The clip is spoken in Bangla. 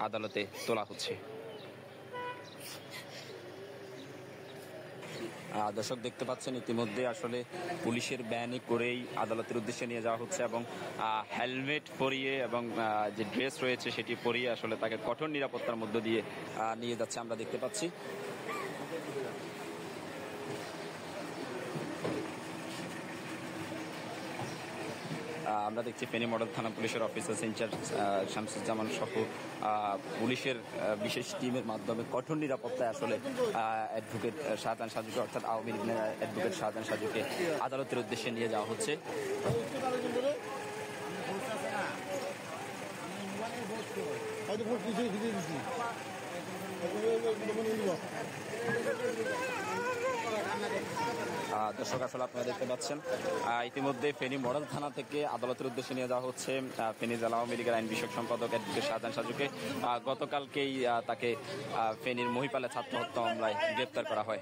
আদালতে তোলা হচ্ছে। দর্শক দেখতে পাচ্ছেন ইতিমধ্যে আসলে পুলিশের ভ্যানে করেই আদালতের উদ্দেশ্যে নিয়ে যাওয়া হচ্ছে এবং হেলমেট পরিয়ে এবং যে ড্রেস রয়েছে সেটি পরিয়ে আসলে তাকে কঠোর নিরাপত্তার মধ্য দিয়ে নিয়ে যাচ্ছে আমরা দেখতে পাচ্ছি। আমরা দেখছি ফেনী মডেল থানা পুলিশের অফিসার ইনচার্জ শামসুজ্জামান সহ পুলিশের বিশেষ টিমের মাধ্যমে কঠোর নিরাপত্তায় আসলে অ্যাডভোকেট শাহজাহান সাজুকে অর্থাৎ আওয়ামী লীগ অ্যাডভোকেট শাহজাহান সাজুকে আদালতের উদ্দেশ্যে নিয়ে যাওয়া হচ্ছে। দর্শক আসলে আপনারা দেখতে পাচ্ছেন ইতিমধ্যে ফেনী মডেল থানা থেকে আদালতের উদ্দেশ্যে নিয়ে যাওয়া হচ্ছে ফেনী জেলা আওয়ামী লীগের আইন বিষয়ক সম্পাদক অ্যাডভোকেট শাহজাহান সাজুকে। গতকালকেই তাকে ফেনীর মহিপালে ছাত্র হত্যা মামলায় গ্রেপ্তার করা হয়।